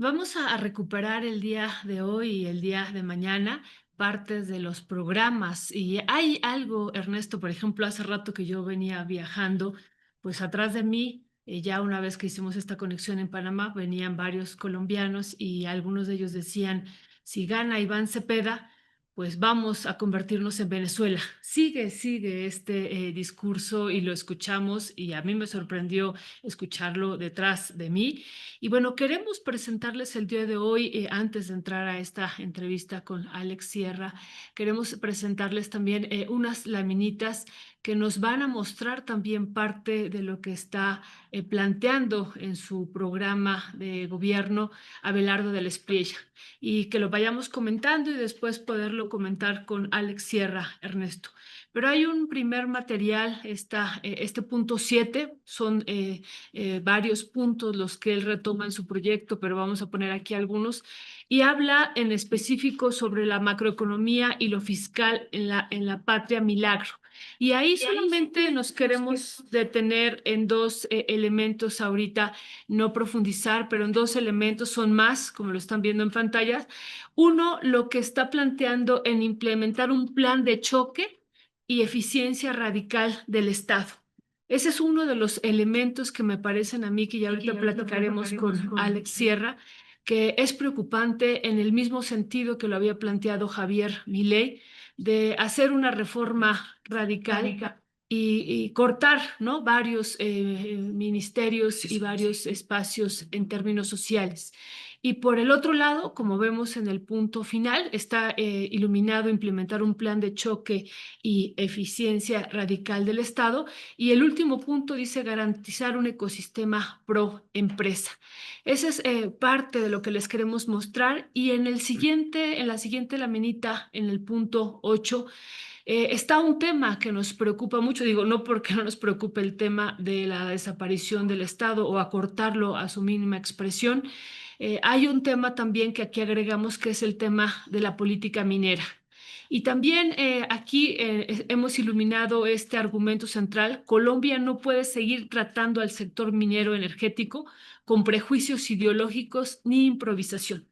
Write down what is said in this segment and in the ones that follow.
Vamos a recuperar el día de hoy y el día de mañana partes de los programas. Y hay algo, Ernesto, por ejemplo, hace rato que yo venía viajando, pues atrás de mí, ya una vez que hicimos esta conexión en Panamá, venían varios colombianos y algunos de ellos decían, si gana Iván Cepeda, pues vamos a convertirnos en Venezuela. Sigue este discurso y lo escuchamos y a mí me sorprendió escucharlo detrás de mí. Y bueno, queremos presentarles el día de hoy, antes de entrar a esta entrevista con Alex Sierra, queremos presentarles también unas laminitas que nos van a mostrar también parte de lo que está planteando en su programa de gobierno Abelardo de la Espriella y que lo vayamos comentando y después poderlo comentar con Alex Sierra, Ernesto. Pero hay un primer material, este punto 7, son varios puntos los que él retoma en su proyecto, pero vamos a poner aquí algunos, y habla en específico sobre la macroeconomía y lo fiscal en la patria milagro. Y ahí solamente nos queremos detener en dos elementos ahorita, no profundizar, pero en dos elementos son más, como lo están viendo en pantalla. Uno, lo que está planteando en implementar un plan de choque y eficiencia radical del Estado. Ese es uno de los elementos que me parecen a mí, que ya ahorita platicaremos con Alex Sierra, que es preocupante en el mismo sentido que lo había planteado Javier Milei, de hacer una reforma radical y cortar, ¿no?, varios ministerios y varios espacios en términos sociales. Y por el otro lado, como vemos en el punto final, está iluminado implementar un plan de choque y eficiencia radical del Estado. Y el último punto dice garantizar un ecosistema pro empresa. Esa es parte de lo que les queremos mostrar. Y en la siguiente laminita, en el punto 8, está un tema que nos preocupa mucho. Digo, no porque no nos preocupe el tema de la desaparición del Estado o acortarlo a su mínima expresión. Hay un tema también que aquí agregamos, que es el tema de la política minera. Y también aquí hemos iluminado este argumento central: Colombia no puede seguir tratando al sector minero energético con prejuicios ideológicos ni improvisación.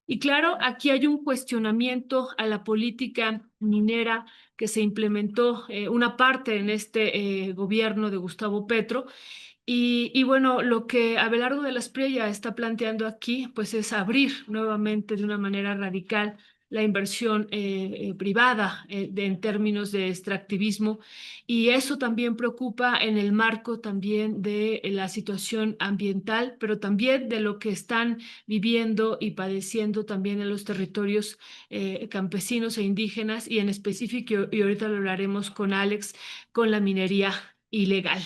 Y claro, aquí hay un cuestionamiento a la política minera que se implementó una parte en este gobierno de Gustavo Petro. Y bueno, lo que Abelardo de la Espriella está planteando aquí, pues es abrir nuevamente de una manera radical la inversión privada en términos de extractivismo, y eso también preocupa en el marco también de la situación ambiental, pero también de lo que están viviendo y padeciendo también en los territorios campesinos e indígenas, y en específico, y ahorita lo hablaremos con Alex, con la minería ilegal.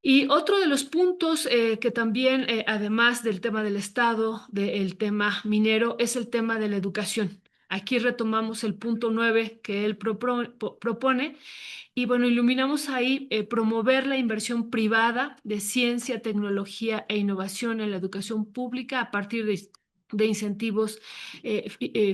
Y otro de los puntos que también, además del tema del Estado, del tema minero, es el tema de la educación. Aquí retomamos el punto 9 que él propone, y bueno, iluminamos ahí promover la inversión privada de ciencia, tecnología e innovación en la educación pública a partir de incentivos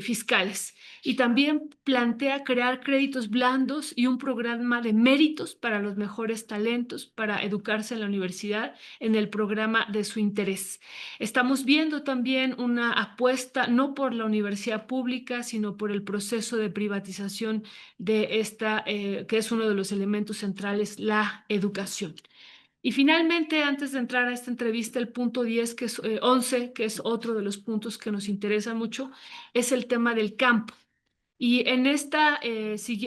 fiscales. Y también plantea crear créditos blandos y un programa de méritos para los mejores talentos para educarse en la universidad en el programa de su interés. Estamos viendo también una apuesta no por la universidad pública, sino por el proceso de privatización de esta, que es uno de los elementos centrales, la educación. Y finalmente, antes de entrar a esta entrevista, el punto 10, que es 11, que es otro de los puntos que nos interesa mucho, es el tema del campo. Y en esta,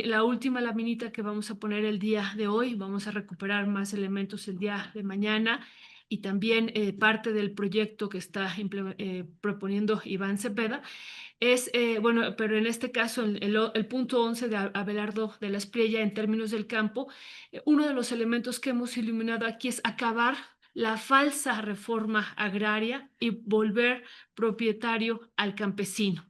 la última laminita que vamos a poner el día de hoy, vamos a recuperar más elementos el día de mañana, y también parte del proyecto que está proponiendo Iván Cepeda. Bueno, pero en este caso, el punto 11 de Abelardo de la Espriella, en términos del campo, uno de los elementos que hemos iluminado aquí es acabar la falsa reforma agraria y volver propietario al campesino.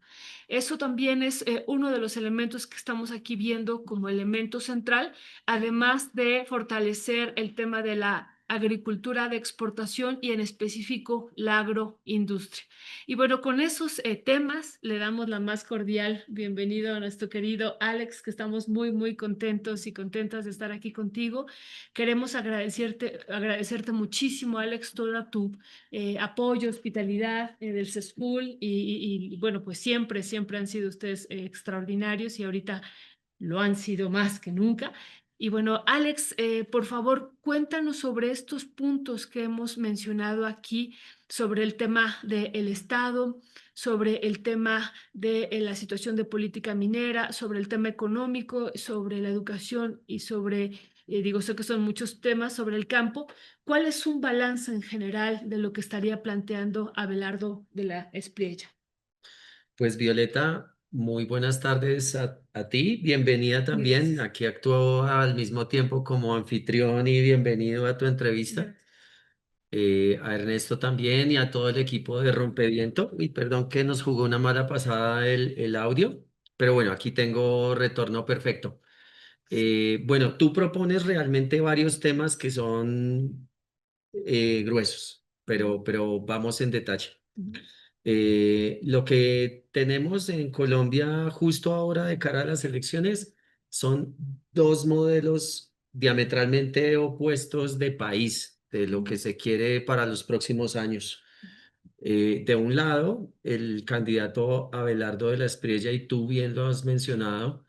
Eso también es uno de los elementos que estamos aquí viendo como elemento central, además de fortalecer el tema de la agricultura de exportación y en específico la agroindustria. Y bueno, con esos temas le damos la más cordial bienvenido a nuestro querido Alex, que estamos muy, muy contentos y contentas de estar aquí contigo. Queremos agradecerte muchísimo, Alex, toda tu apoyo, hospitalidad del CESPUL y bueno, pues siempre, siempre han sido ustedes extraordinarios y ahorita lo han sido más que nunca. Y bueno, Alex, por favor, cuéntanos sobre estos puntos que hemos mencionado aquí, sobre el tema del Estado, sobre el tema de la situación de política minera, sobre el tema económico, sobre la educación y sobre, digo, sé que son muchos temas sobre el campo. ¿Cuál es un balance en general de lo que estaría planteando Abelardo de la Espriella? Pues Violeta, muy buenas tardes a ti. Bienvenida también. Gracias. Aquí actúo al mismo tiempo como anfitrión y bienvenido a tu entrevista. Gracias. A Ernesto también y a todo el equipo de Rompeviento. Y perdón que nos jugó una mala pasada el audio, pero bueno, aquí tengo retorno perfecto. Bueno, tú propones realmente varios temas que son gruesos, pero vamos en detalle. Lo que tenemos en Colombia justo ahora de cara a las elecciones son dos modelos diametralmente opuestos de país, de lo que se quiere para los próximos años. De un lado, el candidato Abelardo de la Espriella, y tú bien lo has mencionado,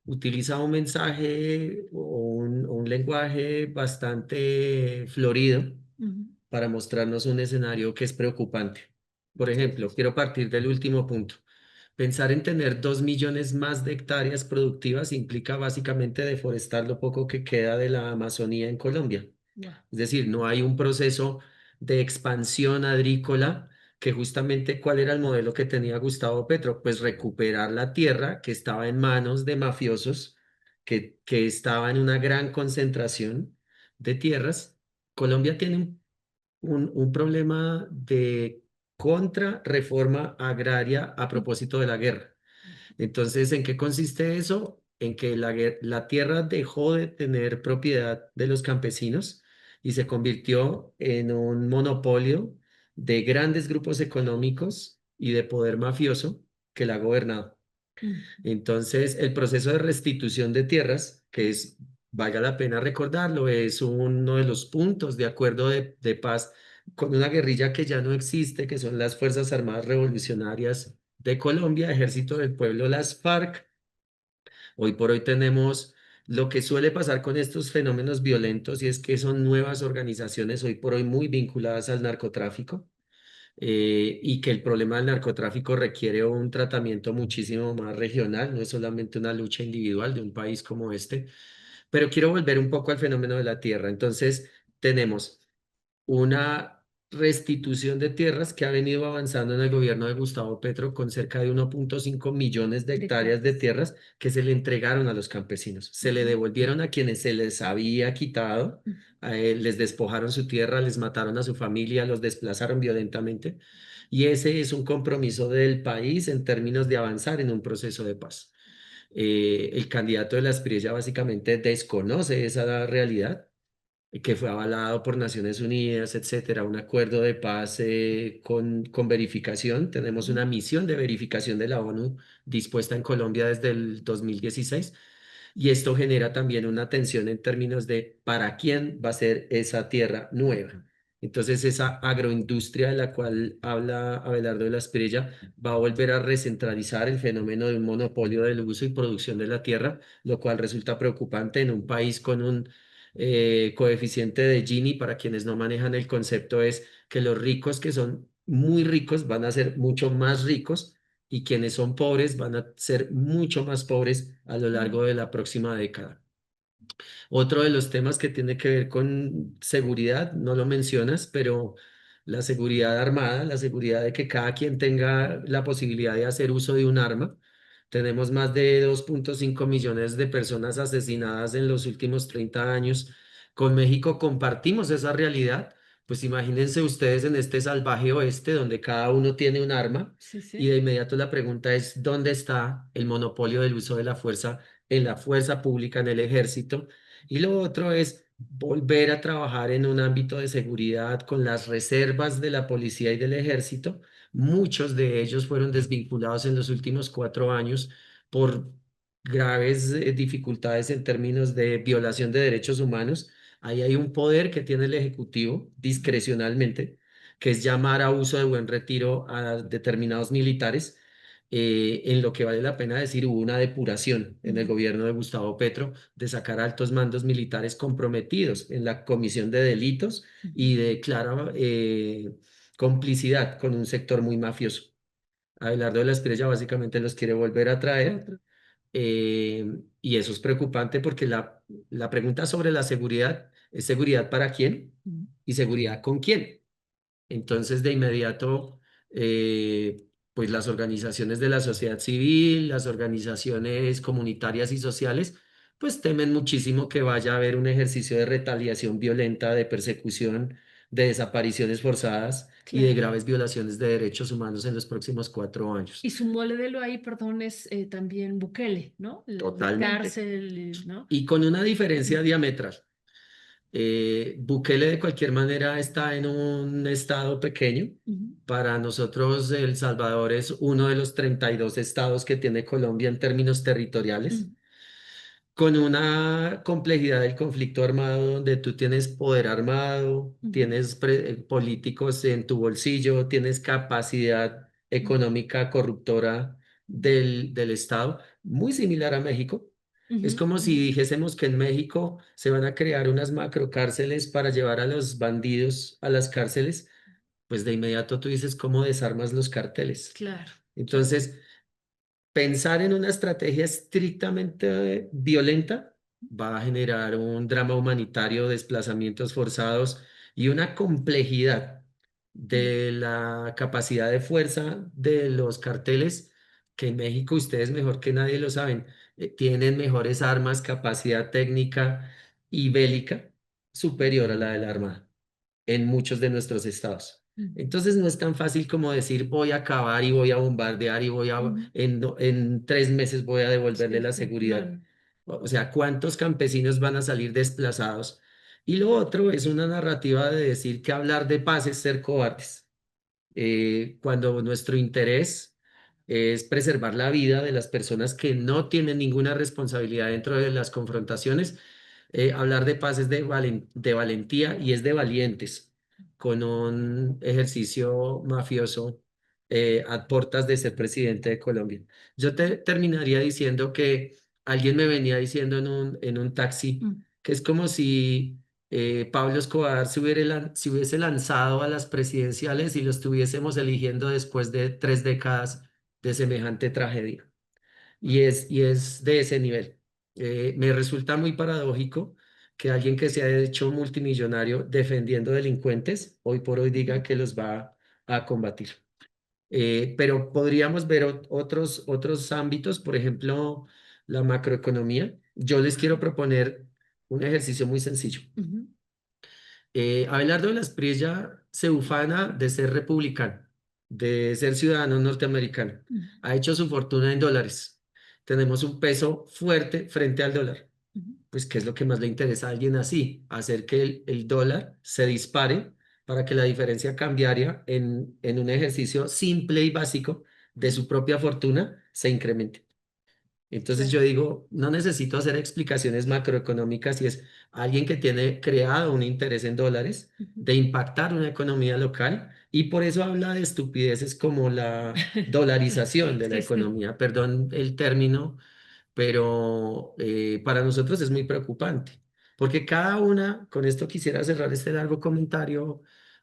utiliza un mensaje o un lenguaje bastante florido Ujú. para mostrarnos un escenario que es preocupante. Por Sí. ejemplo, quiero partir del último punto. Pensar en tener 2 millones más de hectáreas productivas implica básicamente deforestar lo poco que queda de la Amazonía en Colombia. Wow. Es decir, no hay un proceso de expansión agrícola que justamente cuál era el modelo que tenía Gustavo Petro, pues recuperar la tierra que estaba en manos de mafiosos, que estaba en una gran concentración de tierras. Colombia tiene un problema de contrarreforma agraria a propósito de la guerra. Entonces, ¿en qué consiste eso? En que la tierra dejó de tener propiedad de los campesinos y se convirtió en un monopolio de grandes grupos económicos y de poder mafioso que la ha gobernado. Entonces, el proceso de restitución de tierras, que es, valga la pena recordarlo, es uno de los puntos de acuerdo de paz con una guerrilla que ya no existe, que son las Fuerzas Armadas Revolucionarias de Colombia, Ejército del Pueblo, las FARC. Hoy por hoy tenemos lo que suele pasar con estos fenómenos violentos y es que son nuevas organizaciones hoy por hoy muy vinculadas al narcotráfico y que el problema del narcotráfico requiere un tratamiento muchísimo más regional, no es solamente una lucha individual de un país como este. Pero quiero volver un poco al fenómeno de la tierra. Entonces, tenemos una restitución de tierras que ha venido avanzando en el gobierno de Gustavo Petro con cerca de 1,5 millones de De hectáreas de hectáreas. tierras que se le entregaron a los campesinos. Se le Ujú. devolvieron a quienes se les había quitado, les despojaron su tierra, les mataron a su familia, los desplazaron violentamente. Y ese es un compromiso del país en términos de avanzar en un proceso de paz. El candidato de la Espriella básicamente desconoce esa realidad que fue avalado por Naciones Unidas, etcétera, un acuerdo de paz con verificación. Tenemos una misión de verificación de la ONU dispuesta en Colombia desde el 2016 y esto genera también una tensión en términos de para quién va a ser esa tierra nueva. Entonces, esa agroindustria de la cual habla Abelardo de la Espriella va a volver a recentralizar el fenómeno de un monopolio del uso y producción de la tierra, lo cual resulta preocupante en un país con un coeficiente de Gini. Para quienes no manejan el concepto, es que los ricos que son muy ricos van a ser mucho más ricos y quienes son pobres van a ser mucho más pobres a lo largo de la próxima década. Otro de los temas que tiene que ver con seguridad, no lo mencionas, pero la seguridad armada, la seguridad de que cada quien tenga la posibilidad de hacer uso de un arma. Tenemos más de 2,5 millones de personas asesinadas en los últimos 30 años. Con México compartimos esa realidad. Pues imagínense ustedes en este salvaje oeste donde cada uno tiene un arma Sí, y sí. de inmediato la pregunta es, ¿dónde está el monopolio del uso de la fuerza en la fuerza pública, en el ejército? Y lo otro es volver a trabajar en un ámbito de seguridad con las reservas de la policía y del ejército. Muchos de ellos fueron desvinculados en los últimos 4 años por graves dificultades en términos de violación de derechos humanos. Ahí hay un poder que tiene el Ejecutivo discrecionalmente, que es llamar a uso de buen retiro a determinados militares. En lo que vale la pena decir, hubo una depuración en el Ujú, gobierno de Gustavo Petro de sacar altos mandos militares comprometidos en la comisión de delitos ujú. y de clara complicidad con un sector muy mafioso. Abelardo de la Espriella básicamente los quiere volver a traer, Otro. y eso es preocupante porque la pregunta sobre la seguridad es seguridad para quién Ujú. y seguridad con quién. Entonces, de inmediato, pues las organizaciones de la sociedad civil, las organizaciones comunitarias y sociales, pues temen muchísimo que vaya a haber un ejercicio de retaliación violenta, de persecución, de desapariciones forzadas y de Claro. graves violaciones de derechos humanos en los próximos 4 años. Y su modelo ahí, perdón, es también Bukele, ¿no? De Totalmente. cárcel, ¿no? Y con una diferencia Ujú, diametral. Bukele de cualquier manera está en un estado pequeño. ujú, Para nosotros El Salvador es uno de los 32 estados que tiene Colombia en términos territoriales, ujú, con una complejidad del conflicto armado donde tú tienes poder armado, ujú, tienes políticos en tu bolsillo, tienes capacidad económica corruptora del Estado, muy similar a México. ujú, Es como si ujú. dijésemos que en México se van a crear unas macrocárceles para llevar a los bandidos a las cárceles, pues de inmediato tú dices cómo desarmas los carteles. Claro, claro. Entonces, pensar en una estrategia estrictamente violenta va a generar un drama humanitario, desplazamientos forzados y una complejidad Mm, de la capacidad de fuerza de los carteles que en México ustedes mejor que nadie lo saben, tienen mejores armas, capacidad técnica y bélica superior a la de la Armada en muchos de nuestros estados. mm, Entonces no es tan fácil como decir voy a acabar y voy a bombardear y ujú. en 3 meses voy a devolverle Sí, la sí, seguridad. no. O sea, ¿cuántos campesinos van a salir desplazados? Y lo otro es una narrativa de decir que hablar de paz es ser cobardes, cuando nuestro interés es preservar la vida de las personas que no tienen ninguna responsabilidad dentro de las confrontaciones. Hablar de paz es de valentía y es de valientes, con un ejercicio mafioso a portas de ser presidente de Colombia. Yo te terminaría diciendo que alguien me venía diciendo en un taxi Mm, que es como si Pablo Escobar se hubiese lanzado a las presidenciales y lo estuviésemos eligiendo después de 3 décadas de semejante tragedia. Y es de ese nivel. Me resulta muy paradójico que alguien que se ha hecho multimillonario defendiendo delincuentes, hoy por hoy diga ujú, que los va a combatir. Pero podríamos ver otros ámbitos, por ejemplo, la macroeconomía. Yo les quiero proponer un ejercicio muy sencillo. ujú, Abelardo de la Espriella se ufana de ser republicano, de ser ciudadano norteamericano. ujú, Ha hecho su fortuna en dólares. Tenemos un peso fuerte frente al dólar. ujú. Pues, ¿qué es lo que más le interesa a alguien así? Hacer que el dólar se dispare para que la diferencia cambiaria en un ejercicio simple y básico de su propia fortuna se incremente. Entonces yo Claro. digo, no necesito hacer explicaciones macroeconómicas y es alguien que tiene creado un interés en dólares Ujú. de impactar una economía local y por eso habla de estupideces como la dolarización de la Sí, sí. economía. Perdón el término, pero para nosotros es muy preocupante, porque cada una, con esto quisiera cerrar este largo comentario,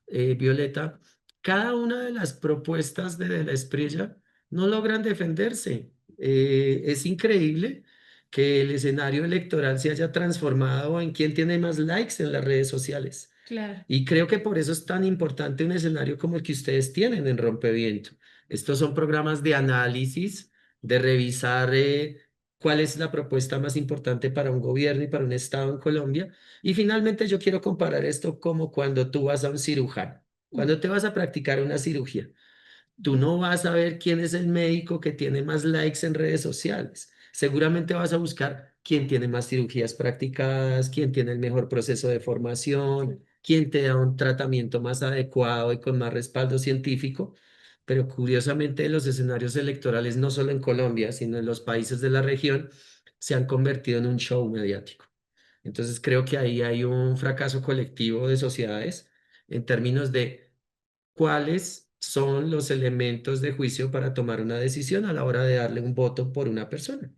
Violeta, cada una de las propuestas de la Espriella no logran defenderse. Es increíble que el escenario electoral se haya transformado en quién tiene más likes en las redes sociales. Claro. Y creo que por eso es tan importante un escenario como el que ustedes tienen en Rompeviento. Estos son programas de análisis, de revisar cuál es la propuesta más importante para un gobierno y para un estado en Colombia. Y finalmente yo quiero comparar esto como cuando tú vas a un cirujano, Mm, cuando te vas a practicar una cirugía. Tú ujú. no vas a ver quién es el médico que tiene más likes en redes sociales. Seguramente vas a buscar quién tiene más cirugías practicadas, quién tiene el mejor proceso de Sí. formación, quién te da un tratamiento más adecuado y con más respaldo científico. Pero curiosamente los escenarios electorales, no solo en Colombia, sino en los países de la región, se han convertido en un show mediático. Entonces creo que ahí hay un fracaso colectivo de sociedades en términos de cuáles son los elementos de juicio para tomar una decisión a la hora de darle un voto por una persona.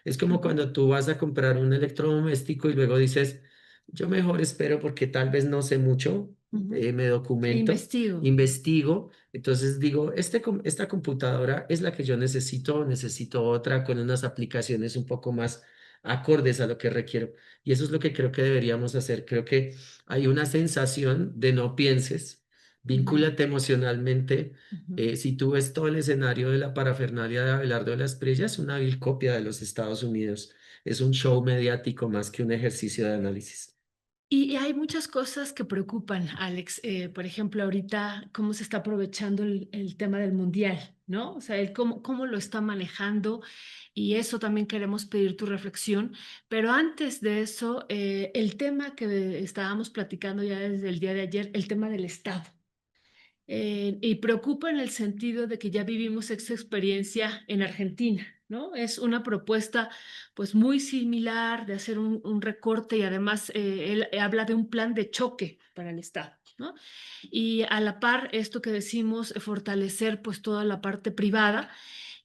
Es como Ujú, cuando tú vas a comprar un electrodoméstico y luego dices, yo mejor espero porque tal vez no sé mucho, ujú. me documento, Investigo. investigo, entonces digo, esta computadora es la que yo necesito, necesito otra con unas aplicaciones un poco más acordes a lo que requiero. Y eso es lo que creo que deberíamos hacer. Creo que hay una sensación de no pienses. Ujú, Vincúlate emocionalmente. ujú. Si tú ves todo el escenario de la parafernalia de Abelardo de la Espriella, es una vil copia de los Estados Unidos. Es un show mediático más que un ejercicio de análisis. Y hay muchas cosas que preocupan, Alex. Por ejemplo, ahorita cómo se está aprovechando el tema del mundial, ¿no? O sea, el cómo lo está manejando y eso también queremos pedir tu reflexión. Pero antes de eso, el tema que estábamos platicando ya desde el día de ayer, el tema del Estado. Y preocupa en el sentido de que ya vivimos esta experiencia en Argentina, ¿no? Es una propuesta pues muy similar de hacer un recorte y además él habla de un plan de choque para el Estado, ¿no? Y a la par, esto que decimos, fortalecer pues toda la parte privada.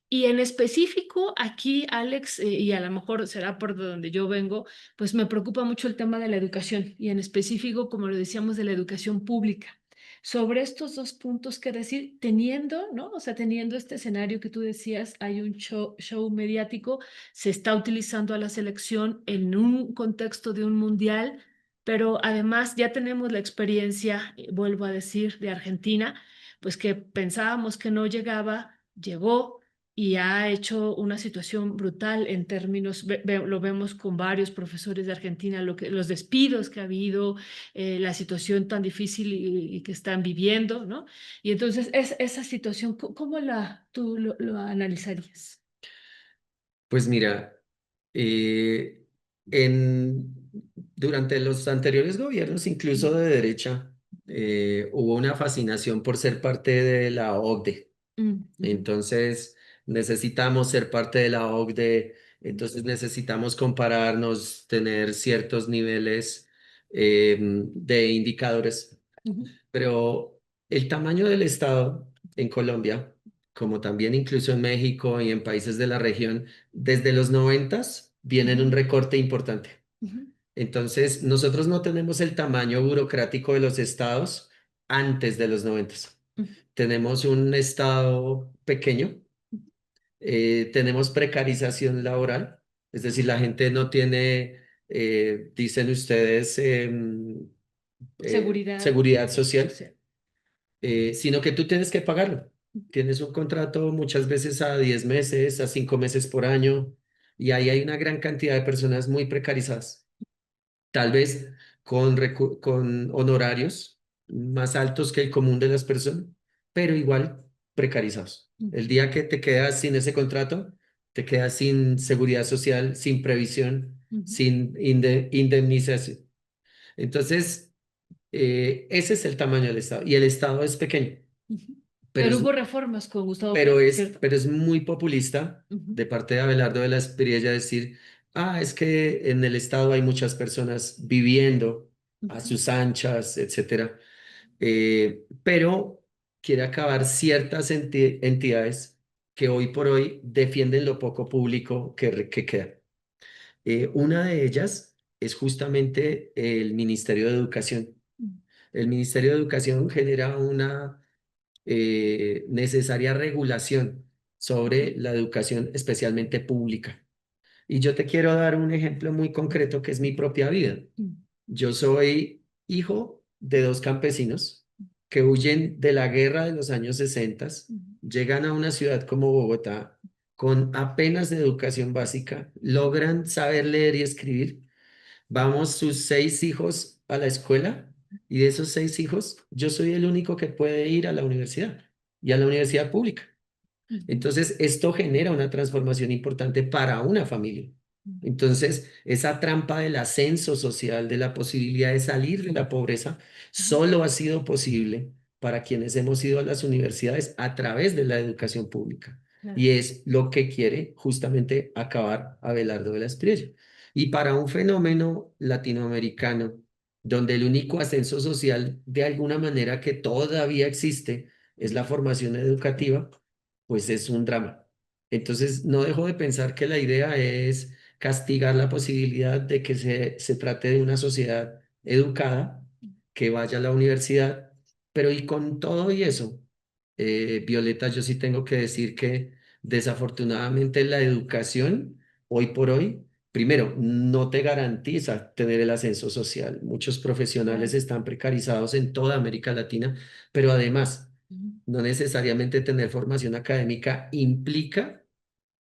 Y en específico, aquí, Alex, y a lo mejor será por donde yo vengo, pues me preocupa mucho el tema de la educación y en específico, como lo decíamos, de la educación pública. Sobre estos dos puntos, ¿qué decir? Teniendo, ¿no? O sea, teniendo este escenario que tú decías, hay un show mediático, se está utilizando a la selección en un contexto de un mundial, pero además ya tenemos la experiencia, vuelvo a decir, de Argentina, pues que pensábamos que no llegaba, llegó y ha hecho una situación brutal en términos, lo vemos con varios profesores de Argentina, los despidos que ha habido, la situación tan difícil y que están viviendo, ¿no? Y entonces esa situación, ¿cómo tú lo analizarías? Pues mira, eh, en, durante los anteriores gobiernos, incluso de derecha, hubo una fascinación por ser parte de la OCDE. Mm, ujú, Entonces, necesitamos ser parte de la OCDE, entonces necesitamos compararnos, tener ciertos niveles de indicadores. ujú, Pero el tamaño del Estado en Colombia, como también incluso en México y en países de la región, desde los noventas viene en un ujú, recorte importante. ujú, Entonces, nosotros no tenemos el tamaño burocrático de los estados antes de los noventas. ujú, Tenemos un estado pequeño, tenemos precarización laboral, es decir, la gente no tiene, dicen ustedes, seguridad seguridad social, social. sino que tú tienes que pagarlo. Tienes un contrato muchas veces a 10 meses, a 5 meses por año, y ahí hay una gran cantidad de personas muy precarizadas, tal vez con honorarios más altos que el común de las personas, pero igual precarizados. El día que te quedas sin ese contrato, te quedas sin seguridad social, sin previsión, Ujú, sin indemnización. Entonces, ese es el tamaño del Estado, y el Estado es pequeño, ujú. pero Pero es hubo reformas con Gustavo Petro, ¿cierto? pero es muy populista Ujú, de parte de Abelardo de la Espriella decir, es que en el Estado hay muchas personas viviendo a ujú, sus anchas, etcétera. Pero quiere acabar ciertas entidades que hoy por hoy defienden lo poco público que queda. Una de ellas es justamente el Ministerio de Educación. El Ministerio de Educación genera una necesaria regulación sobre la educación, especialmente pública. Y yo te quiero dar un ejemplo muy concreto que es mi propia vida. ujú, Yo soy hijo de dos campesinos que huyen de la guerra de los años 60, ujú, llegan a una ciudad como Bogotá con apenas educación básica, logran saber leer y escribir. Vamos sus 6 hijos a la escuela y de esos 6 hijos, yo soy el único que puede ir a la universidad y a la universidad pública. ujú, Entonces, esto genera una transformación importante para una familia. Entonces, esa trampa del ascenso social, de la posibilidad de salir de la pobreza, Ujú. solo ha sido posible para quienes hemos ido a las universidades a través de la educación pública. Claro. Y es lo que quiere justamente acabar Abelardo de la Espriella. Y para un fenómeno latinoamericano, donde el único ascenso social de alguna manera que todavía existe es la formación educativa, pues es un drama. Entonces, no dejo de pensar que la idea es castigar la posibilidad de que se trate de una sociedad educada, que vaya a la universidad, pero y con todo y eso, Violeta, yo sí tengo que decir que desafortunadamente la educación, hoy por hoy, primero, no te garantiza tener el ascenso social. Muchos profesionales Claro. están precarizados en toda América Latina, pero además, Ujú. no necesariamente tener formación académica implica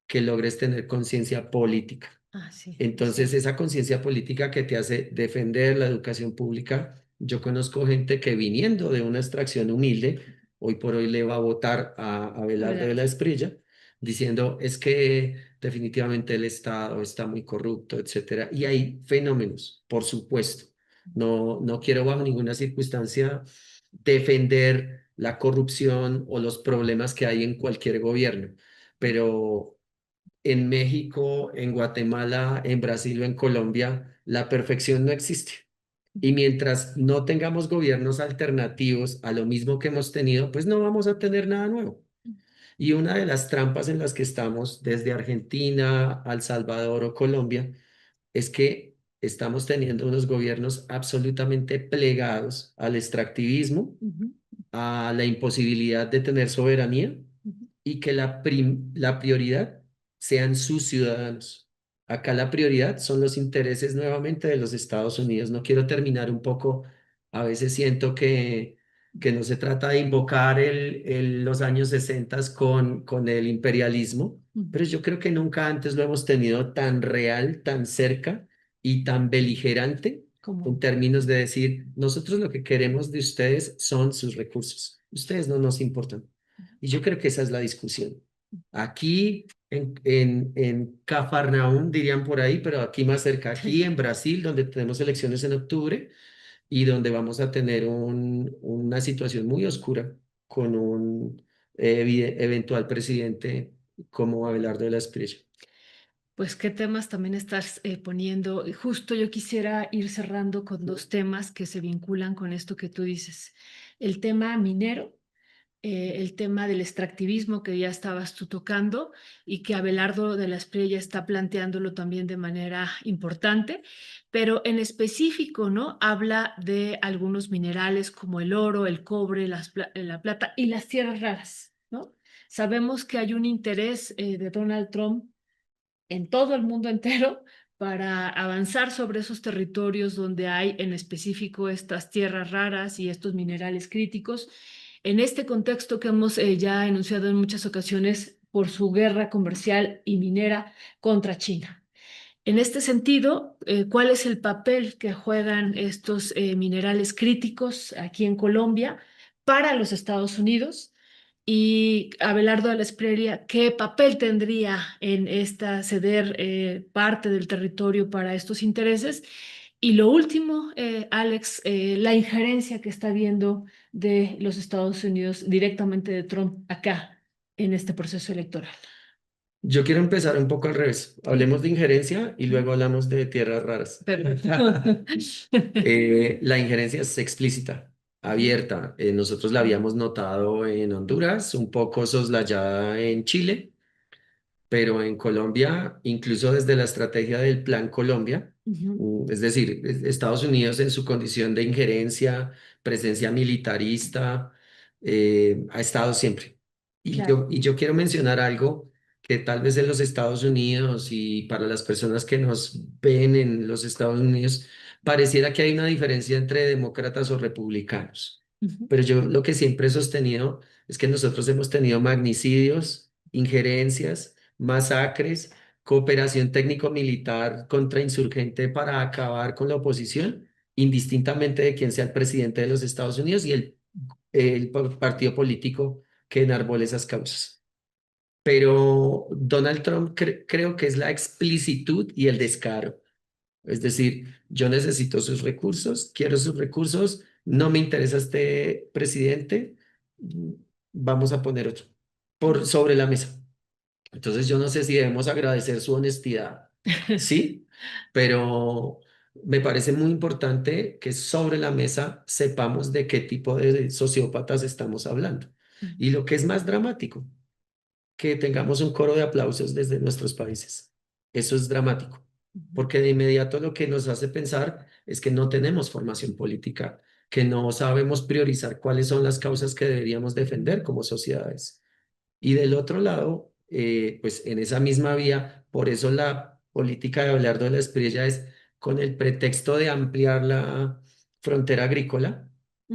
que logres tener conciencia política. Ah, sí, es Entonces, cierto. esa conciencia política que te hace defender la educación pública, yo conozco gente que viniendo de una extracción humilde, hoy por hoy le va a votar a Abelardo de Abelardo. la Espriella, diciendo es que definitivamente el Estado está muy corrupto, etcétera. Y hay fenómenos, por supuesto. No quiero bajo ninguna circunstancia defender la corrupción o los problemas que hay en cualquier gobierno, pero en México, en Guatemala, en Brasil o en Colombia, la perfección no existe. Y mientras no tengamos gobiernos alternativos a lo mismo que hemos tenido, pues no vamos a tener nada nuevo. Y una de las trampas en las que estamos desde Argentina, El Salvador o Colombia es que estamos teniendo unos gobiernos absolutamente plegados al extractivismo, Ujú, a la imposibilidad de tener soberanía ujú. y que la prioridad sean sus ciudadanos. Acá la prioridad son los intereses nuevamente de los Estados Unidos. No quiero terminar un poco, a veces siento que no se trata de invocar los años 60 con el imperialismo, Ujú. pero yo creo que nunca antes lo hemos tenido tan real, tan cerca y tan beligerante en Como, términos de decir, nosotros lo que queremos de ustedes son sus recursos. Ustedes no nos importan. Y yo creo que esa es la discusión. Aquí en Cafarnaún, dirían por ahí, pero aquí más cerca, aquí en Brasil, donde tenemos elecciones en octubre y donde vamos a tener una situación muy oscura con un eventual presidente como Abelardo de la Espriella. pues, ¿qué temas también estás poniendo? Y justo yo quisiera ir cerrando con dos temas que se vinculan con esto que tú dices. El tema minero, el tema del extractivismo que ya estabas tú tocando y que Abelardo de la Espriella está planteándolo también de manera importante, pero en específico, ¿no? Habla de algunos minerales como el oro, el cobre, la plata y las tierras raras, ¿no? Sabemos que hay un interés de Donald Trump en todo el mundo entero para avanzar sobre esos territorios donde hay en específico estas tierras raras y estos minerales críticos, en este contexto que hemos ya enunciado en muchas ocasiones por su guerra comercial y minera contra China. En este sentido, ¿cuál es el papel que juegan estos minerales críticos aquí en Colombia para los Estados Unidos? Y Abelardo de la Espriella, ¿qué papel tendría en esta ceder parte del territorio para estos intereses? Y lo último, Alex, la injerencia que está viendo de los Estados Unidos directamente de Trump acá en este proceso electoral. Yo quiero empezar un poco al revés. Sí. Hablemos de injerencia y luego hablamos de tierras raras. Perfecto. La injerencia es explícita, abierta. Nosotros la habíamos notado en Honduras, un poco soslayada en Chile, pero en Colombia, incluso desde la estrategia del Plan Colombia, Ujú. es decir, Estados Unidos en su condición de injerencia, presencia militarista, ha estado siempre. Claro. Y yo quiero mencionar algo que tal vez en los Estados Unidos y para las personas que nos ven en los Estados Unidos, pareciera que hay una diferencia entre demócratas o republicanos. Ujú. Pero yo lo que siempre he sostenido es que nosotros hemos tenido magnicidios, injerencias, masacres, cooperación técnico-militar contra insurgente para acabar con la oposición, indistintamente de quién sea el presidente de los Estados Unidos y el partido político que enarbole esas causas. pero Donald Trump creo que es la explicitud y el descaro. Es decir, yo necesito sus recursos, quiero sus recursos, no me interesa este presidente, mm, vamos a poner otro por sobre la mesa. Entonces yo no sé si debemos agradecer su honestidad, sí, pero me parece muy importante que sobre la mesa sepamos de qué tipo de sociópatas estamos hablando. Y lo que es más dramático, que tengamos un coro de aplausos desde nuestros países. Eso es dramático, porque de inmediato lo que nos hace pensar es que no tenemos formación política, que no sabemos priorizar cuáles son las causas que deberíamos defender como sociedades. Y del otro lado, pues en esa misma vía, por eso la política de Abelardo de la Espriella es con el pretexto de ampliar la frontera agrícola,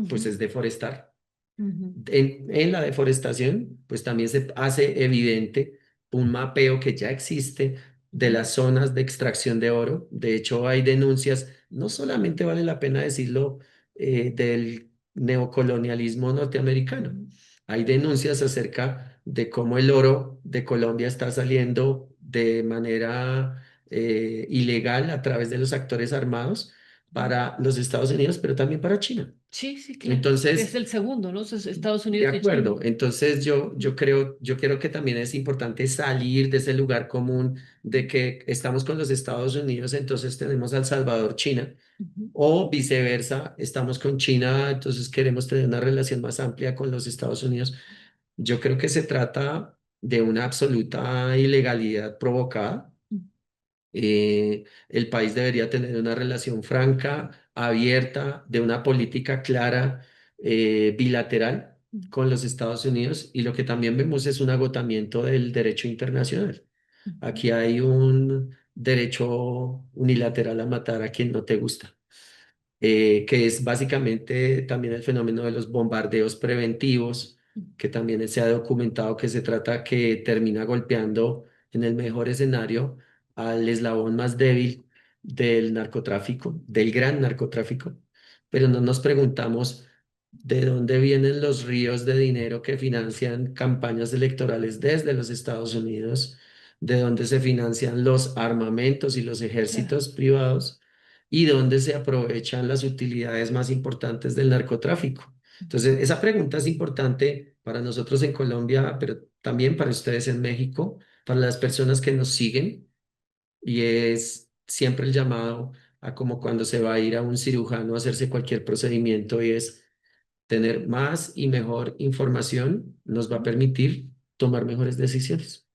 pues Ujú, es deforestar. ujú, En la deforestación, pues también se hace evidente un mapeo que ya existe de ujú, las zonas de extracción de oro. De hecho, hay denuncias, no solamente vale la pena decirlo, del neocolonialismo norteamericano. ujú. Hay denuncias acerca de cómo el oro de Colombia está saliendo de manera ilegal a través de los actores armados para los Estados Unidos, pero también para China. Sí, sí, claro. Es Entonces, el segundo, ¿no? Estados de Unidos y China. acuerdo, entonces yo creo que también es importante salir de ese lugar común de que estamos con los Estados Unidos, entonces tenemos al Salvador China, Ujú, o viceversa, estamos con China, entonces queremos tener una relación más amplia con los Estados Unidos. Yo creo que se trata de una absoluta ilegalidad provocada. El país debería tener una relación franca, abierta, de una política clara, bilateral con los Estados Unidos, y lo que también vemos es un agotamiento del derecho internacional. ujú. Aquí hay un derecho unilateral a matar a quien no te gusta, que es básicamente también el fenómeno de los bombardeos preventivos, que también se ha documentado que se trata que termina golpeando en el mejor escenario al eslabón más débil del narcotráfico, del gran narcotráfico, pero no nos preguntamos de dónde vienen los ríos de dinero que financian campañas electorales desde los Estados Unidos, de dónde se financian los armamentos y los Claro. ejércitos privados y dónde se aprovechan las utilidades más importantes del narcotráfico. Entonces, esa pregunta es importante para nosotros en Colombia, pero también para ustedes en México, para las personas que nos siguen, y es siempre el llamado a como cuando se va a ir a un cirujano a hacerse cualquier procedimiento, y es tener más y mejor información nos va a permitir tomar mejores decisiones.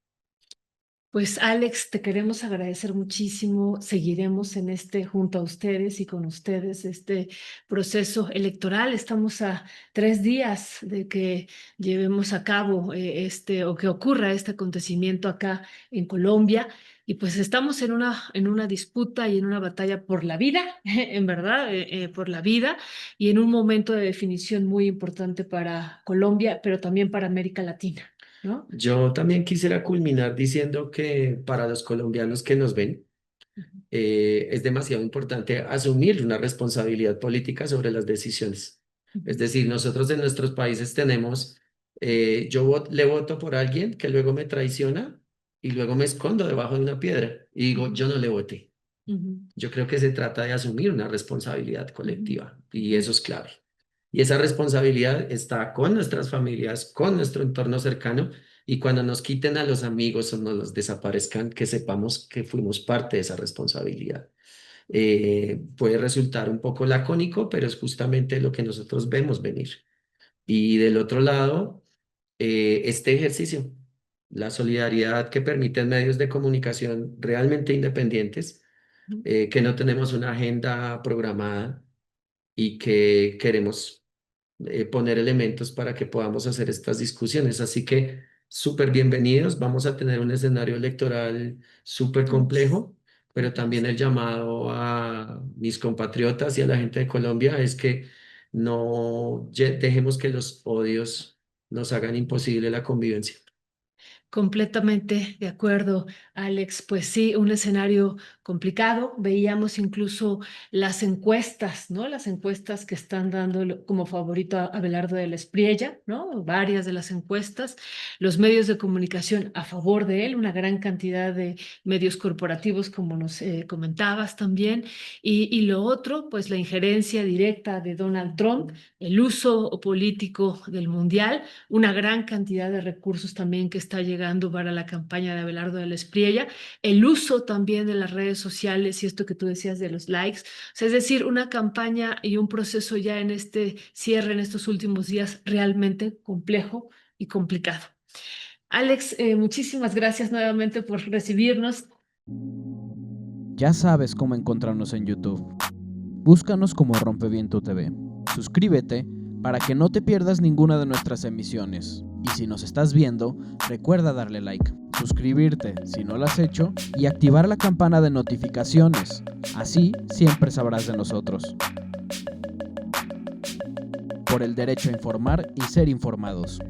Pues Alex, te queremos agradecer muchísimo. Seguiremos en junto a ustedes y con ustedes este proceso electoral. Estamos a 3 días de que llevemos a cabo o que ocurra este acontecimiento acá en Colombia. Y pues estamos en una disputa y en una batalla por la vida, en verdad, por la vida y en un momento de definición muy importante para Colombia, pero también para América Latina, ¿no? Yo también quisiera culminar diciendo que para los colombianos que nos ven, es demasiado importante asumir una responsabilidad política sobre las decisiones. Es Ujú, decir, nosotros en nuestros países tenemos, le voto por alguien que luego me traiciona y luego me escondo debajo de una piedra y digo, ujú, yo no le voté. ujú. Yo creo que se trata de asumir una responsabilidad Ujú, colectiva y ujú. eso es clave. Y esa responsabilidad está con nuestras familias, con nuestro entorno cercano, y cuando nos quiten a los amigos o nos los desaparezcan, que sepamos que fuimos parte de esa responsabilidad. Puede resultar un poco lacónico, pero es justamente lo que nosotros vemos venir. Y del otro lado, este ejercicio, la solidaridad que permiten medios de comunicación realmente independientes, que no tenemos una agenda programada y que queremos poner elementos para que podamos hacer estas discusiones. Así que súper bienvenidos. Vamos a tener un escenario electoral súper Ujú. complejo, pero también el llamado a mis compatriotas y a la gente de Colombia es que no dejemos que los odios nos hagan imposible la convivencia. Completamente de acuerdo, Alex. Pues sí, un escenario complicado. Veíamos incluso las encuestas, ¿no? Las encuestas que están dando como favorito a Abelardo de la Espriella, ¿no? Varias de las encuestas, los medios de comunicación a favor de él, una gran cantidad de medios corporativos, como nos comentabas también. Y lo otro, pues la injerencia directa de Donald Trump, el uso político del mundial, una gran cantidad de recursos también que está llegando para la campaña de Abelardo de la Espriella, el uso también de las redes sociales y esto que tú decías de los likes, o sea, es decir, una campaña y un proceso ya en este cierre, en estos últimos días, realmente complejo y complicado. Alex, muchísimas gracias nuevamente por recibirnos. Ya sabes cómo encontrarnos en YouTube. Búscanos como Rompeviento TV. Suscríbete para que no te pierdas ninguna de nuestras emisiones. Y si nos estás viendo, recuerda darle like, suscribirte si no lo has hecho y activar la campana de notificaciones. Así siempre sabrás de nosotros. Por el derecho a informar y ser informados.